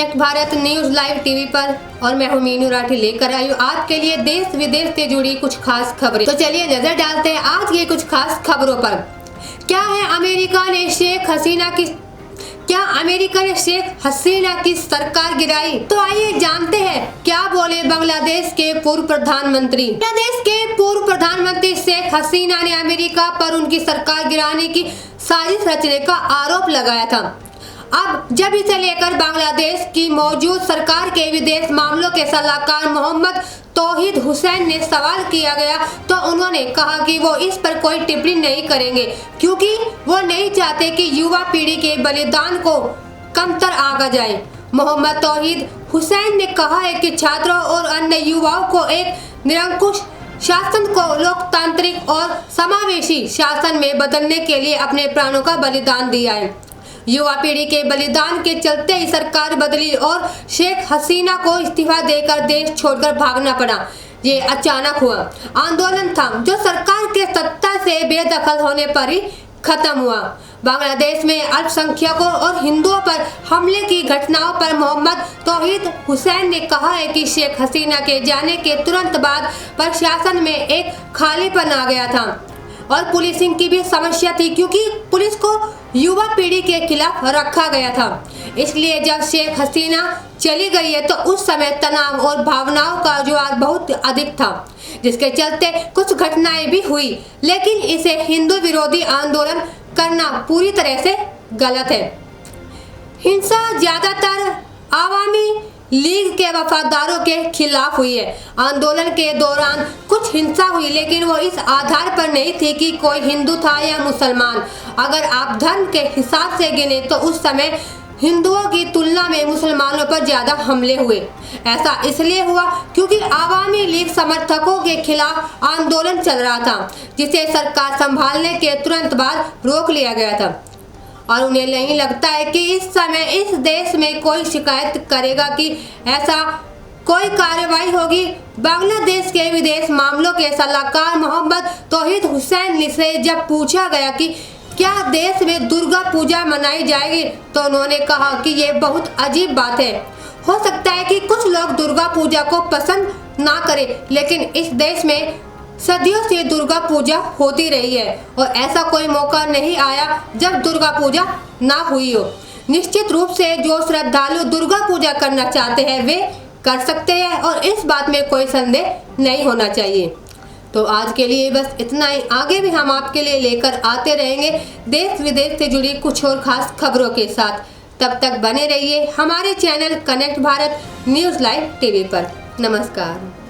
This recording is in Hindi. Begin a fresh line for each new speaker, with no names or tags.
Connect Bharat news live TV पर और मैं हूं मीनू राठी लेकर आई हूं आपके लिए देश विदेश से जुड़ी कुछ खास खबरें। तो चलिए नजर डालते हैं आज के कुछ खास खबरों पर। क्या अमेरिका ने शेख हसीना की सरकार गिराई? तो आइए जानते हैं क्या बोले बांग्लादेश के पूर्व प्रधानमंत्री। बांग्लादेश के पूर्व प्रधानमंत्री शेख हसीना ने अमेरिका पर उनकी सरकार गिराने की साजिश रचने का आरोप लगाया था। अब जब इसे लेकर बांग्लादेश की मौजूद सरकार के विदेश मामलों के सलाहकार मोहम्मद तौहीद हुसैन ने सवाल किया गया तो उन्होंने कहा कि वो इस पर कोई टिप्पणी नहीं करेंगे क्योंकि वो नहीं चाहते कि युवा पीढ़ी के बलिदान को कमतर आंका जाए। मोहम्मद तौहीद हुसैन ने कहा है कि छात्रों और अन्य युवाओं को एक निरंकुश शासन को लोकतांत्रिक और समावेशी शासन में बदलने के लिए अपने प्राणों का बलिदान दिया है। युवा पीढ़ी के बलिदान के चलते ही सरकार बदली और शेख हसीना को इस्तीफा देकर देश छोड़कर भागना पड़ा। ये अचानक हुआ आंदोलन था जो सरकार के सत्ता से बेदखल होने पर ही खत्म हुआ। बांग्लादेश में अल्पसंख्यकों और हिंदुओं पर हमले की घटनाओं पर मोहम्मद तौहीद हुसैन ने कहा है कि शेख हसीना के जाने के तुरंत बाद प्रशासन में एक खालीपन आ गया था और पुलिसिंग की भी समस्या थी क्योंकि पुलिस को युवा पीढ़ी के खिलाफ रखा गया था। इसलिए जब शेख हसीना चली गई है तो उस समय तनाव और भावनाओं का ज्वार बहुत अधिक था, जिसके चलते कुछ घटनाएं भी हुई, लेकिन इसे हिंदू विरोधी आंदोलन करना पूरी तरह से गलत है। हिंसा ज्यादातर आवामी लीग के वफादारों के खिलाफ हुई है। आंदोलन के दौरान कुछ हिंसा हुई लेकिन वो इस आधार पर नहीं थी कि कोई हिंदू था या मुसलमान। अगर आप धर्म के हिसाब से गिने तो उस समय हिंदुओं की तुलना में मुसलमानों पर ज्यादा हमले हुए। ऐसा इसलिए हुआ क्योंकि आवामी लीग समर्थकों के खिलाफ आंदोलन चल रहा था, जिसे सरकार संभालने के तुरंत बाद रोक लिया गया था और उन्हें नहीं लगता है कि इस समय इस देश में कोई शिकायत करेगा कि ऐसा कोई कार्रवाई होगी। बांग्लादेश के विदेश मामलों के सलाहकार मोहम्मद तौहीद हुसैन से जब पूछा गया कि क्या देश में दुर्गा पूजा मनाई जाएगी तो उन्होंने कहा कि ये बहुत अजीब बात है। हो सकता है कि कुछ लोग दुर्गा पूजा को पसंद ना करें, लेकिन इस देश में सदियों से दुर्गा पूजा होती रही है और ऐसा कोई मौका नहीं आया जब दुर्गा पूजा ना हुई हो। निश्चित रूप से जो श्रद्धालु दुर्गा पूजा करना चाहते हैं वे कर सकते हैं और इस बात में कोई संदेह नहीं होना चाहिए। तो आज के लिए बस इतना ही। आगे भी हम आपके लिए लेकर आते रहेंगे देश विदेश से जुड़ी कुछ और खास खबरों के साथ। तब तक बने रहिए हमारे channel connect Bharat news live TV पर। नमस्कार।